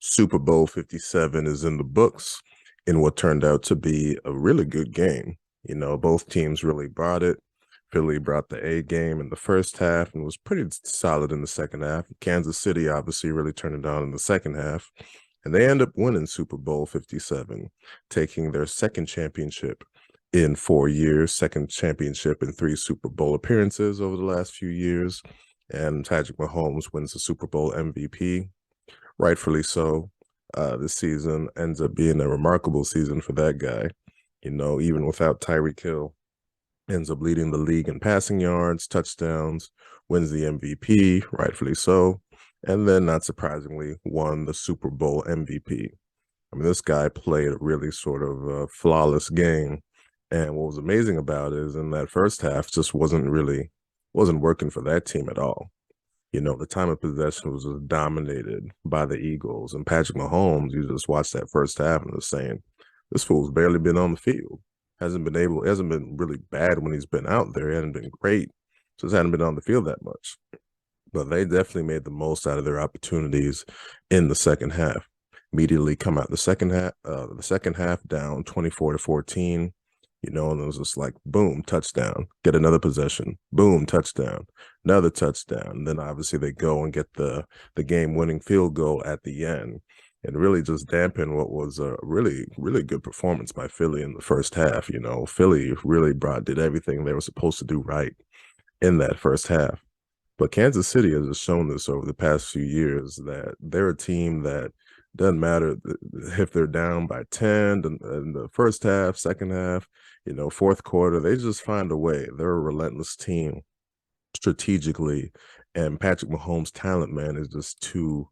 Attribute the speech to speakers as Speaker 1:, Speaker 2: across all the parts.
Speaker 1: Super Bowl 57 is in the books in what turned out to be a really good game. Both teams really brought it. Philly brought the A game in the first half and was pretty solid in the second half. Kansas City obviously really turned it on in the second half, and they end up winning Super Bowl 57, taking their second championship in 4 years, second championship in three Super Bowl appearances over the last few years. And Patrick Mahomes wins the Super Bowl MVP, rightfully so. This season ends up being a remarkable season for that guy. Even without Tyreek Hill, ends up leading the league in passing yards, touchdowns, wins the MVP, rightfully so, and then, not surprisingly, won the Super Bowl MVP. I mean, this guy played a really sort of flawless game, and what was amazing about it is in that first half just wasn't working for that team at all. The time of possession was just dominated by the Eagles. And Patrick Mahomes, you just watched that first half and was saying, this fool's barely been on the field. Hasn't been really bad when he's been out there. He hasn't been great. Just hadn't been on the field that much. But they definitely made the most out of their opportunities in the second half. Immediately come out the second half down 24-14. And it was just like, boom, touchdown, get another possession, boom, touchdown, another touchdown. And then obviously they go and get the game-winning field goal at the end and really just dampen what was a really, really good performance by Philly in the first half. Philly really did everything they were supposed to do right in that first half. But Kansas City has just shown this over the past few years that they're a team that doesn't matter if they're down by 10 in the first half, second half, fourth quarter, they just find a way. They're a relentless team strategically. And Patrick Mahomes' talent, man, is just too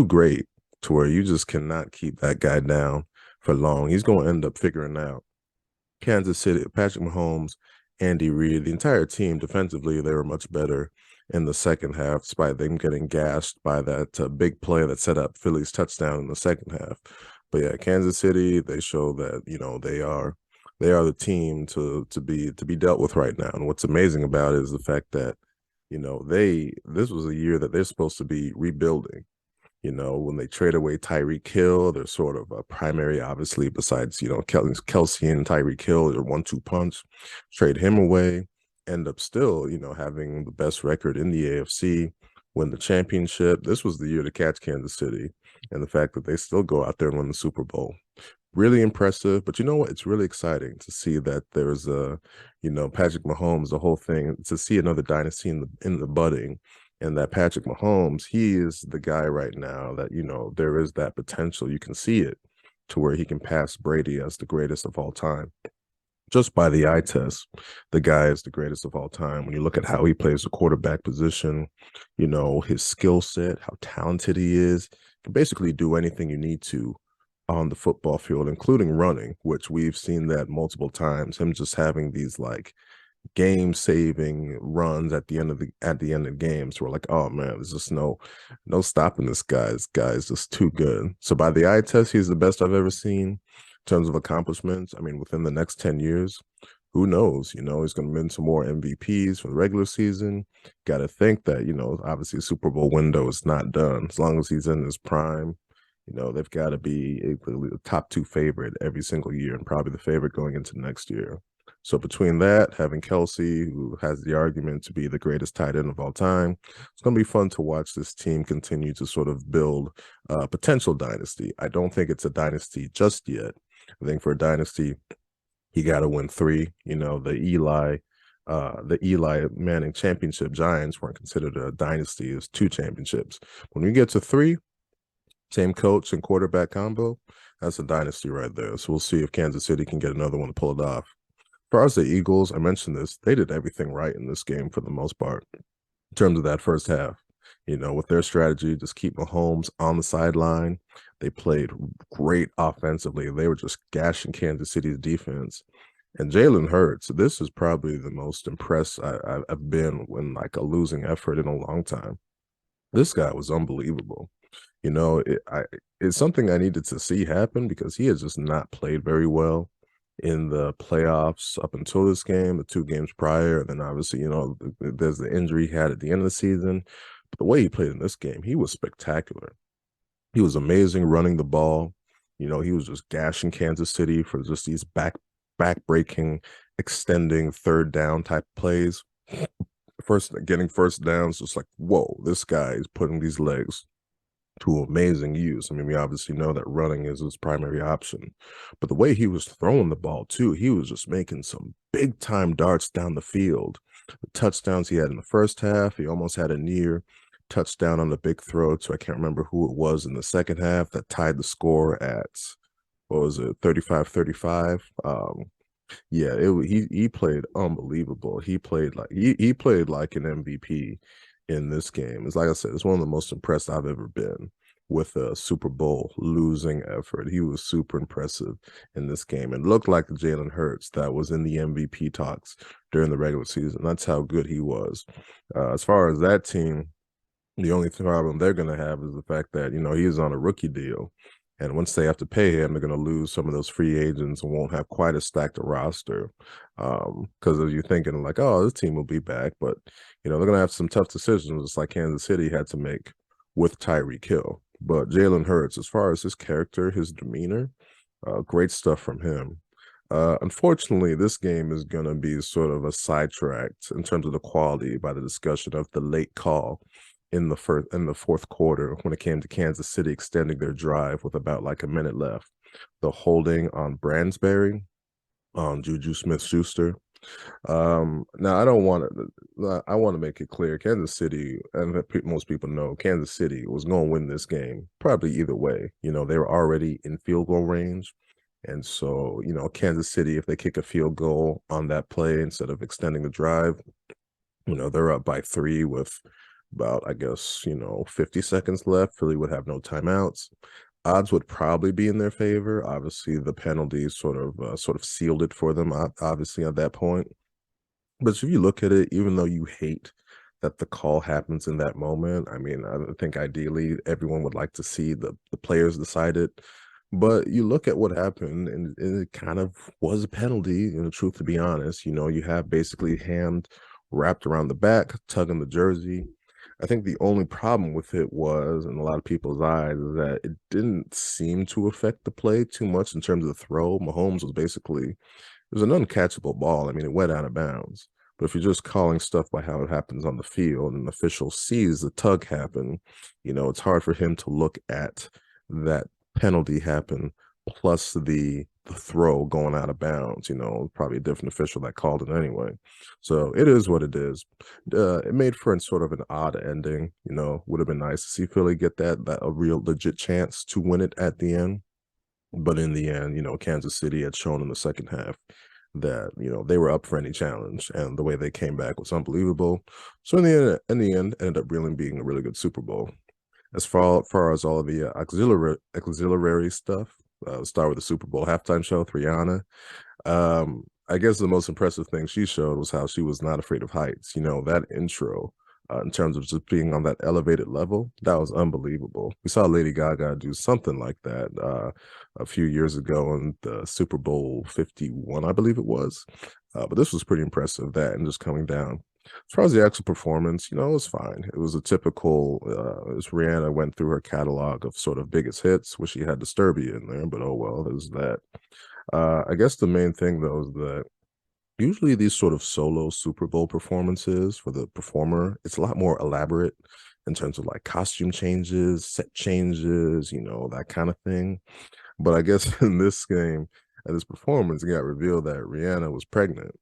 Speaker 1: great to where you just cannot keep that guy down for long. He's going to end up figuring out Kansas City, Patrick Mahomes, Andy Reid, the entire team defensively, they were much better in the second half, despite them getting gashed by that big play that set up Philly's touchdown in the second half. But yeah, Kansas City, they show that they are the team to be dealt with right now. And what's amazing about it is the fact that this was a year that they're supposed to be rebuilding. When they trade away Tyreek Hill, they're sort of a primary, obviously, besides, Kelsey and Tyreek Hill, their 1-2 punch. Trade him away, end up still, having the best record in the AFC, win the championship. This was the year to catch Kansas City. And the fact that they still go out there and win the Super Bowl. Really impressive, but you know what? It's really exciting to see that there's Patrick Mahomes, the whole thing, to see another dynasty in the budding. And that Patrick Mahomes, he is the guy right now that, there is that potential. You can see it to where he can pass Brady as the greatest of all time. Just by the eye test, the guy is the greatest of all time. When you look at how he plays the quarterback position, his skill set, how talented he is, can basically do anything you need to on the football field, including running, which we've seen that multiple times. Him just having these like game-saving runs at the end of games. We're like, oh man, there's just no stopping this guy. This guy is just too good. So by the eye test, he's the best I've ever seen in terms of accomplishments. I mean, within the next 10 years, who knows? He's going to win some more MVPs for the regular season. Got to think that, obviously, the Super Bowl window is not done. As long as he's in his prime, they've got to be the top two favorite every single year and probably the favorite going into next year. So between that, having Kelsey, who has the argument to be the greatest tight end of all time, it's going to be fun to watch this team continue to sort of build a potential dynasty. I don't think it's a dynasty just yet. I think for a dynasty, you got to win three. The Eli Manning championship Giants weren't considered a dynasty. It was two championships. When we get to three, same coach and quarterback combo, that's a dynasty right there. So we'll see if Kansas City can get another one to pull it off. As far as the Eagles, I mentioned this, they did everything right in this game for the most part in terms of that first half. With their strategy, just keep Mahomes on the sideline. They played great offensively. They were just gashing Kansas City's defense. And Jalen Hurts, this is probably the most impressed I've been when like a losing effort in a long time. This guy was unbelievable. It's something I needed to see happen because he has just not played very well in the playoffs up until this game, the two games prior. And then obviously, there's the injury he had at the end of the season. But the way he played in this game, he was spectacular. He was amazing running the ball. He was just gashing Kansas City for just these back breaking, extending third down type plays. First getting first downs, just like, whoa, this guy is putting these legs to amazing use. I mean, we obviously know that running is his primary option, but the way he was throwing the ball too, he was just making some big time darts down the field. The touchdowns he had in the first half, he almost had a near touchdown on the big throw to I can't remember who it was in the second half that tied the score at what was it 35-35. Yeah, he played unbelievable. He played like an MVP in this game. It's like I said, it's one of the most impressed I've ever been with a Super Bowl losing effort. He was super impressive in this game and looked like the Jalen Hurts that was in the MVP talks during the regular season. That's how good he was. As far as that team, the only problem they're going to have is the fact that, he's on a rookie deal. And once they have to pay him, they're going to lose some of those free agents and won't have quite a stacked roster. Because you're thinking like, oh, this team will be back. But, they're going to have some tough decisions, just like Kansas City had to make with Tyreek Hill. But Jalen Hurts, as far as his character, his demeanor, great stuff from him. Unfortunately, this game is going to be sort of a sidetracked in terms of the quality by the discussion of the late call in the fourth quarter when it came to Kansas City extending their drive with about like a minute left. The holding on Bransbury on Juju Smith-Schuster. Now I don't want to. I want to make it clear: Kansas City, and most people know, Kansas City was going to win this game probably either way. They were already in field goal range, and so Kansas City, if they kick a field goal on that play instead of extending the drive, they're up by 3 with about, I guess, 50 seconds left. Philly would have no timeouts. Odds would probably be in their favor. Obviously, the penalties sort of sealed it for them, obviously, at that point. But if you look at it, even though you hate that the call happens in that moment, I mean, I think ideally everyone would like to see the players decide it. But you look at what happened, and it kind of was a penalty, truth to be honest. You have basically hand wrapped around the back, tugging the jersey. I think the only problem with it was, in a lot of people's eyes, is that it didn't seem to affect the play too much in terms of the throw. Mahomes was basically, it was an uncatchable ball. I mean, it went out of bounds. But if you're just calling stuff by how it happens on the field and the official sees the tug happen, it's hard for him to look at that penalty happen plus the throw going out of bounds. Probably a different official that called it anyway. So it is what it is. It made for sort of an odd ending. Would have been nice to see Philly get that a real legit chance to win it at the end. But in the end, Kansas City had shown in the second half that they were up for any challenge, and the way they came back was unbelievable. So in the end, ended up really being a really good Super Bowl. As far as all of the auxiliary stuff, start with the Super Bowl halftime show with Rihanna. I guess the most impressive thing she showed was how she was not afraid of heights. That intro, in terms of just being on that elevated level, that was unbelievable. We saw Lady Gaga do something like that a few years ago in the Super Bowl 51, I believe it was. But this was pretty impressive, that and just coming down. As far as the actual performance, it was fine. It was a typical, as Rihanna went through her catalog of sort of biggest hits, where she had Disturbia in there, but oh well, there's that. I guess the main thing, though, is that usually these sort of solo Super Bowl performances for the performer, it's a lot more elaborate in terms of like costume changes, set changes, that kind of thing. But I guess in this game, at this performance, it got revealed that Rihanna was pregnant.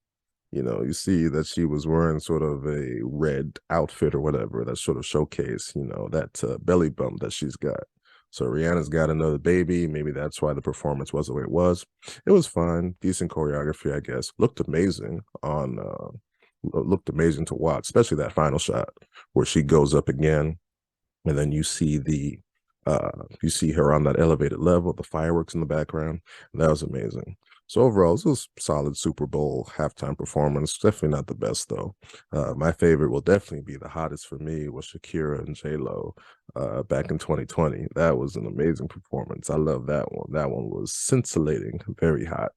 Speaker 1: You see that she was wearing sort of a red outfit or whatever that sort of showcase, that belly bump that she's got. So Rihanna's got another baby. Maybe that's why the performance was the way it was. It was fine, decent choreography, I guess. Looked amazing to watch, especially that final shot where she goes up again, and then you see her on that elevated level, the fireworks in the background. That was amazing. So overall, this was a solid Super Bowl halftime performance. Definitely not the best though. My favorite will definitely be the hottest for me was Shakira and J Lo back in 2020. That was an amazing performance. I love that one. That one was scintillating, very hot.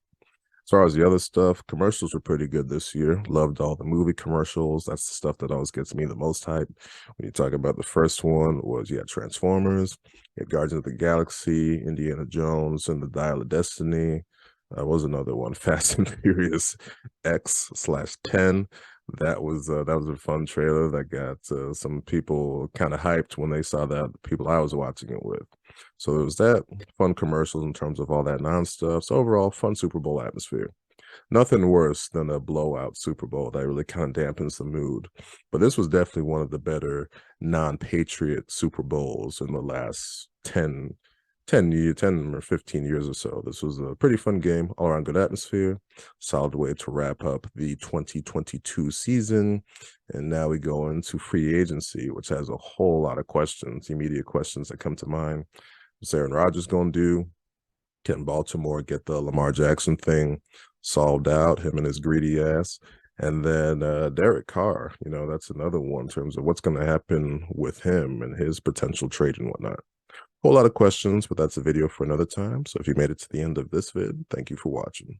Speaker 1: As far as the other stuff, commercials were pretty good this year. Loved all the movie commercials. That's the stuff that always gets me the most hype. When you talk about the first one was, you had Transformers, you had Guardians of the Galaxy, Indiana Jones, and the Dial of Destiny. Was another one, Fast and Furious X/10. That was a fun trailer that got some people kind of hyped when they saw that, the people I was watching it with. So there was that, fun commercials in terms of all that non-stuff. So overall, fun Super Bowl atmosphere. Nothing worse than a blowout Super Bowl that really kind of dampens the mood. But this was definitely one of the better non-Patriot Super Bowls in the last 10 or 15 years or so. This was a pretty fun game, all around good atmosphere, solid way to wrap up the 2022 season. And now we go into free agency, which has a whole lot of questions, immediate questions that come to mind. What's Aaron Rodgers going to do? Can Baltimore get the Lamar Jackson thing solved out, him and his greedy ass? And then Derek Carr, that's another one in terms of what's going to happen with him and his potential trade and whatnot. Whole lot of questions, but that's a video for another time. So if you made it to the end of this vid, thank you for watching.